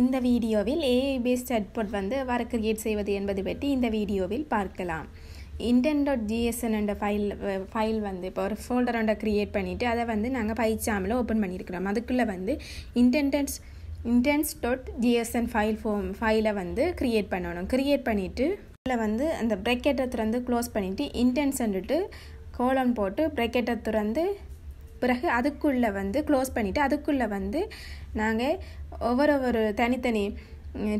இந்த வீடியோவில் AI based chatbot வந்து எவ்வாறு கிரியேட் செய்வது என்பது பற்றி இந்த வீடியோவில் பார்க்கலாம். intent.jsn என்ற ஃபைல் வந்து இப்போ ஒரு ஃபோல்டர் ஒன்றை க்ரியேட் பண்ணிவிட்டு அதை வந்து நாங்கள் பைச்சாமில் ஓப்பன் பண்ணியிருக்கிறோம். அதுக்குள்ளே வந்து intents.jsn ஃபைலை வந்து க்ரியேட் பண்ணணும். க்ரியேட் பண்ணிவிட்டு அதில் வந்து அந்த ப்ரெக்கெட்டை திறந்து க்ளோஸ் பண்ணிவிட்டு இன்டென்ட்ஸ்ன்ட்டு கோலன் போட்டு ப்ரெக்கெட்டை திறந்து பிறகு அதுக்குள்ளே வந்து க்ளோஸ் பண்ணிவிட்டு அதுக்குள்ளே வந்து நாங்கள் ஒவ்வொரு தனித்தனி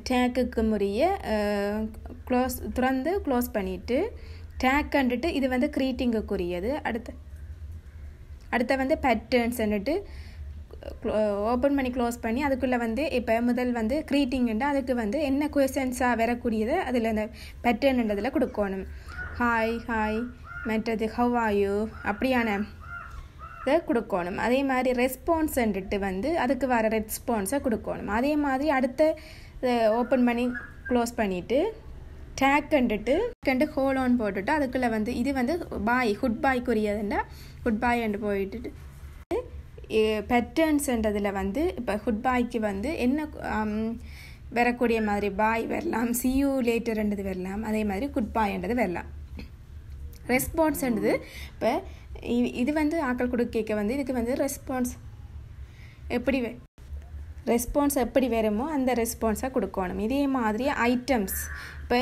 டேக்குக்கு முறைய திறந்து க்ளோஸ் பண்ணிவிட்டு டேக் கண்டுட்டு இது வந்து க்ரீட்டிங்குக்குரியது. அடுத்த வந்து பேட்டர்ன்ஸ்ன்னுட்டு ஓப்பன் பண்ணி க்ளோஸ் பண்ணி அதுக்குள்ளே வந்து இப்போ முதல் வந்து க்ரீட்டிங்குண்டா அதுக்கு வந்து என்ன கொஷன்ஸாக வரக்கூடியது அதில் அந்த பேட்டர்ன்றதில் கொடுக்கணும். ஹாய் மற்றது ஹவ் ஆர் யூ அப்படியான இதை கொடுக்கணும். அதே மாதிரி ரெஸ்பான்ஸ்ன்ட்டு வந்து அதுக்கு வர ரெஸ்பான்ஸை கொடுக்கணும். அதே மாதிரி அடுத்த ஓப்பன் பண்ணி க்ளோஸ் பண்ணிவிட்டு டேக் ஹோல் ஆன் போட்டுட்டு அதுக்குள்ளே வந்து இது வந்து குட் பாய்க்குரியதுண்டா குட் பாய்ன்ட்டு போயிட்டு பேட்டர்ன்ஸ்ன்றதில் வந்து இப்போ குட் பாய்க்கு வந்து என்ன வரக்கூடிய மாதிரி பாய் வரலாம், சியூ லேட்டர்ன்றது வரலாம், அதே மாதிரி குட் பாய்ன்றது வரலாம். ரெஸ்பான்ஸ்ன்றது இப்போ இது வந்து ஆக்கள் கொடுக்க வந்து இதுக்கு வந்து ரெஸ்பான்ஸ் எப்படி வருமோ அந்த ரெஸ்பான்ஸாக கொடுக்கணும். இதே மாதிரி ஐட்டம்ஸ் இப்போ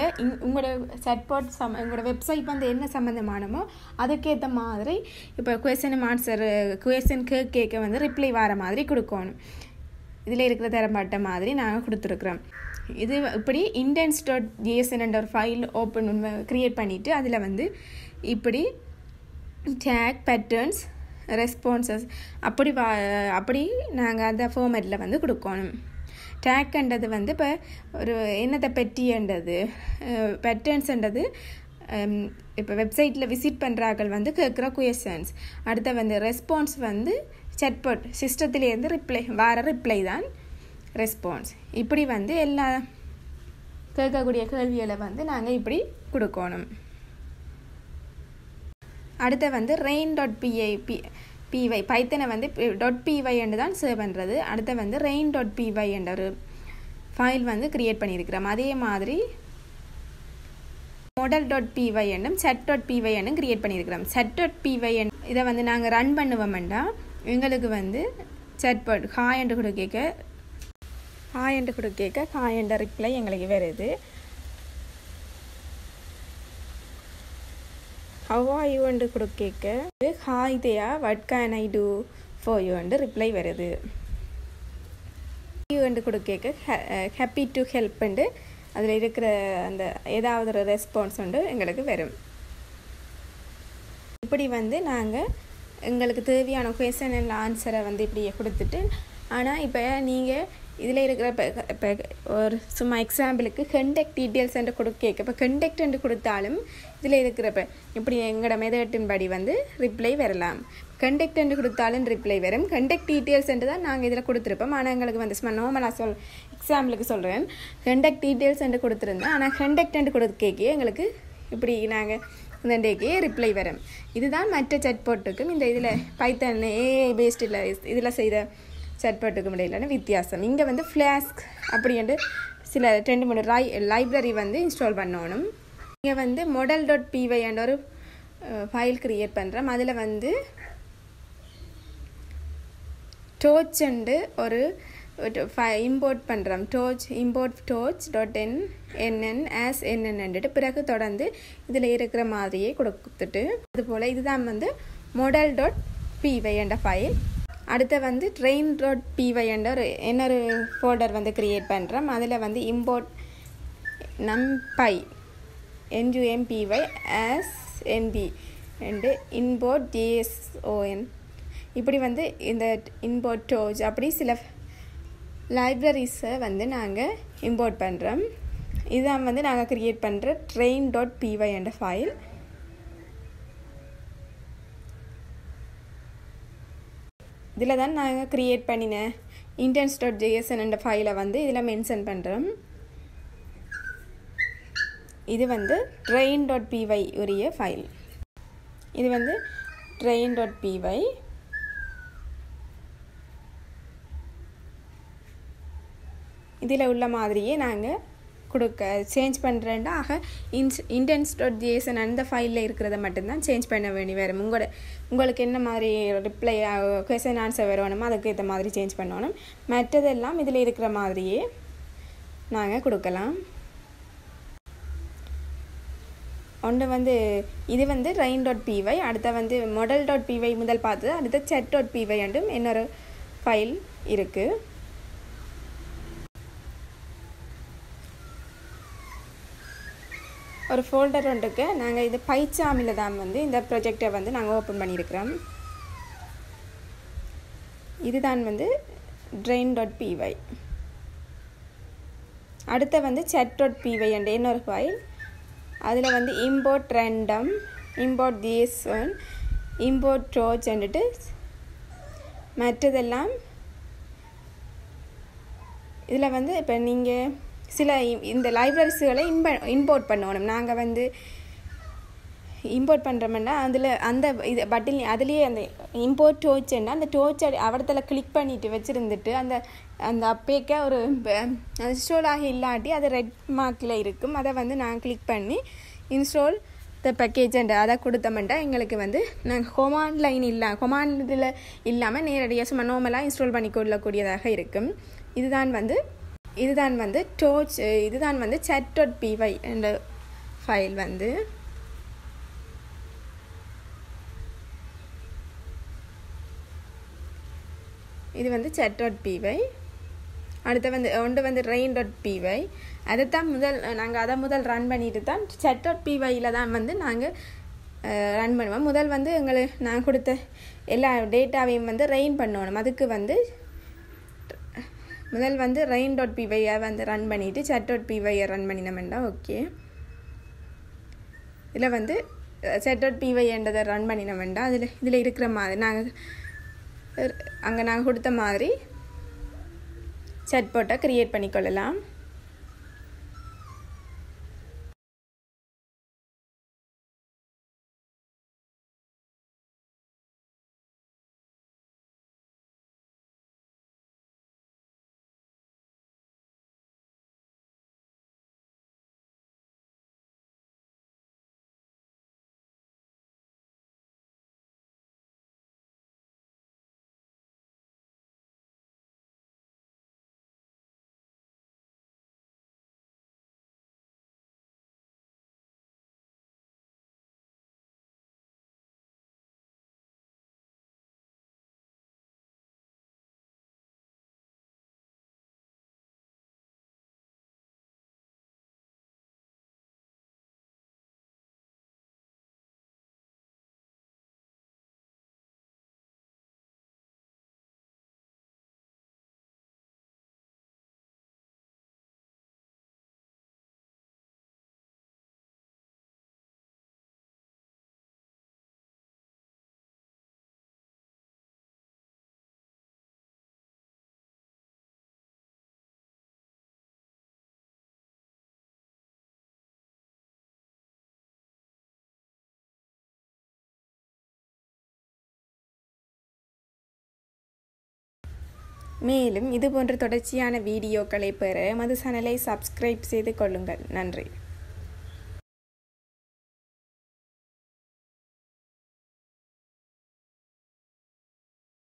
உங்களோட chatbot உங்களோட வெப்சைட் வந்து என்ன சம்மந்தமானமோ அதுக்கேற்ற மாதிரி இப்போ கொஸ்டின் கேட்க வந்து ரிப்ளை வர மாதிரி கொடுக்கணும். இதில் இருக்கிற தரப்பட்ட மாதிரி நாங்கள் கொடுத்துருக்குறோம். இது இப்படி intents.jsn என்ற ஒரு ஃபைல் க்ரியேட் பண்ணிவிட்டு அதில் வந்து இப்படி டேக் பேட்டர்ன்ஸ் ரெஸ்பான்சஸ் அப்படி நாங்கள் அந்த ஃபார்மேட்டில் வந்து கொடுக்கணும். டேக்ன்றது வந்து இப்போ ஒரு என்னத்தை பற்றின்றது பேட்டர்ன்ஸ்ன்றது இப்போ வெப்சைட்டில் விசிட் பண்ணுறாக்கள் வந்து கேட்குற கொஷன்ஸ். அடுத்த வந்து ரெஸ்பான்ஸ் வந்து chatbot சிஸ்டத்துலேருந்து ரிப்ளை தான் ரெஸ்பான்ஸ். இப்படி வந்து எல்லா கேட்கக்கூடிய கேள்விகளை வந்து நாங்கள் இப்படி கொடுக்கணும். அடுத்த வந்து rain.py பைத்தனை வந்து .py என்று தான் சேவ் பண்ணுறது. அடுத்த வந்து rain.py என்ற ஒரு ஃபைல் வந்து க்ரியேட் பண்ணியிருக்கிறோம். அதே மாதிரி model.py என்னும் chat.py என்னும் க்ரியேட் பண்ணியிருக்கிறோம். chat.py இதை வந்து நாங்கள் ரன் பண்ணுவோம்டா எங்களுக்கு வந்து chatbot ஹாய் என்று கொடுக்க ஹாய் என்ற ரிப்ளை எங்களுக்கு வருது. How are you என்று கொடுக்க ஹாய் தேயா what can I do for you என்று ரிப்ளை வருது. யூ என்று கொடுக்க ஹாப்பி டு ஹெல்ப் என்று அதில் இருக்கிற அந்த ஏதாவது ஒரு ரெஸ்பான்ஸ் வந்து எங்களுக்கு வரும். இப்படி வந்து நாங்கள் எங்களுக்கு தேவையான கொஸ்டின் அண்ட் ஆன்சரை வந்து இப்படி கொடுத்துட்டு ஆனால் இப்போ நீங்கள் இதில் இருக்கிற இப்போ ஒரு சும்மா எக்ஸாம்பிளுக்கு கண்டக்ட் டீட்டெயில்ஸ் என்று கொடுக்க இப்போ கண்டக்ட் என்று கொடுத்தாலும் இதில் இருக்கிறப்ப இப்படி எங்களோட மெதட்டின் படி வந்து ரிப்ளை வரலாம். கண்டக்ட் என்று கொடுத்தாலும் ரிப்ளை வரும். கண்டக்ட் டீட்டெயில்ஸ் என்று தான் நாங்கள் இதில் கொடுத்துருப்போம். ஆனால் எங்களுக்கு வந்து சும்மா நார்மலாக எக்ஸாம்பிளுக்கு சொல்கிறேன் கண்டக்ட் டீட்டெயில்ஸ் என்று கொடுத்துருந்தேன். ஆனால் கண்டக்ட் என்று கொடுக்க எங்களுக்கு இப்படி நாங்கள் இந்த டேக்கே ரிப்ளை வரும். இதுதான் மற்ற chatbotக்கும் இந்த இதில் பைத்தன் AI based இதில் செய்த chatbotக்கும் இடையிலான வித்தியாசம். இங்கே வந்து ஃப்ளாஸ்க் அப்படின்ட்டு சில 2-3 லைப்ரரி வந்து இன்ஸ்டால் பண்ணணும். இங்கே வந்து model.py என்ற ஒரு ஃபைல் க்ரியேட் பண்ணுறோம். அதில் வந்து torch ஒரு இம்போர்ட் பண்ணுறோம். import torch.nn as nn பிறகு தொடர்ந்து இதில் இருக்கிற மாதிரியே கொடுத்துட்டு அதுபோல் இதுதான் வந்து model.py என்ற ஃபைல். அடுத்த வந்து train.py என்ற இன்னொரு ஃபோல்டர் வந்து க்ரியேட் பண்ணுறோம். அதில் வந்து import numpy as nb and import json இப்படி வந்து இந்த import torch அப்படி சில லைப்ரரிஸை வந்து நாங்கள் இம்போர்ட் பண்ணுறோம். இதுதான் வந்து நாங்கள் க்ரியேட் பண்ணுற train.py என்ற ஃபைல். இதில் தான் நாங்கள் க்ரியேட் பண்ணின intents.jsn என்ற ஃபைலை வந்து இதில் மென்ஷன் பண்ணுறோம். இது வந்து train.py உரிய ஃபைல். இது வந்து train.py இதில் உள்ள மாதிரியே நாங்கள் கொடுக்க சேஞ்ச் பண்ணுறேன்டா. ஆக indents.json அந்த ஃபைலில் இருக்கிறத மட்டும்தான் சேஞ்ச் பண்ண வேண்டி வரும். உங்களுக்கு என்ன மாதிரி ரிப்ளை கொஸ்டின் ஆன்சர் வரணுமோ அதுக்கு ஏற்ற மாதிரி சேஞ்ச் பண்ணணும். மற்றதெல்லாம் இதில் இருக்கிற மாதிரியே நாங்கள் கொடுக்கலாம். ஒன்று இது rain.py, அடுத்த model.py முதல் பார்த்து அடுத்த chat.py என்றும் இன்னொரு ஃபைல் இருக்குது. ஒரு ஃபோல்டர் ஒன்றுக்கு நாங்கள் இது பைச்சாமில் தான் இந்த ப்ராஜெக்டை நாங்கள் ஓப்பன் பண்ணியிருக்கிறோம். இதுதான் drain.py. அடுத்த chat.py என்ற இன்னொரு ஃபைல். அதில் import random, import json, import torch என்றிட்டு மற்றதெல்லாம் இதில் இப்போ நீங்கள் சில இந்த லைப்ரரிஸ்களை இம்போர்ட் பண்ணணும். நாங்கள் இம்போர்ட் பண்ணுறோம்னா அதில் அந்த இது பட்டில் அதுலேயே அந்த இம்போர்ட் டோர்ச்னா அந்த டோர்ச்சை அவடத்தில் கிளிக் பண்ணிவிட்டு வச்சுருந்துட்டு அந்த அந்த அப்பேக்க ஒரு இன்ஸ்டால் ஆகி இல்லாட்டி அது ரெட் மார்க்கில் இருக்கும். அதை நாங்கள் கிளிக் பண்ணி இன்ஸ்டால் த பேக்கேஜ் அதை கொடுத்தோம்னா எங்களுக்கு நாங்கள் கொமாண்ட் இதில் இல்லாமல் நேரடியாக சும்மா நார்மலாக இன்ஸ்டால் பண்ணி கொள்ளக்கூடியதாக இருக்கும். இதுதான் டோர்ச், இதுதான் chat.py என்ற ஃபைல் இது chat.py. அடுத்த ஒன்று rain.py. அதைத்தான் நாங்கள் முதல் ரன் பண்ணிட்டு தான் chat.pyயில் தான் நாங்கள் ரன் பண்ணுவோம். முதல் எங்களுக்கு நான் கொடுத்த எல்லா டேட்டாவையும் ரெயின் பண்ணணும். அதுக்கு முதல் rain.py ரன் பண்ணிவிட்டு chat.py ரன் பண்ணினோம்னா ஓகே. இதில் chat.py என்றதை ரன் பண்ணினோம்னா இதில் இருக்கிற மாதிரி நாங்கள் கொடுத்த மாதிரி chatbot கிரியேட் பண்ணிக்கொள்ளலாம். மேலும் இதுபோன்ற தொடர்ச்சியான வீடியோக்களை பெற எமது சேனலை சப்ஸ்கிரைப் செய்து கொள்ளுங்கள். நன்றி.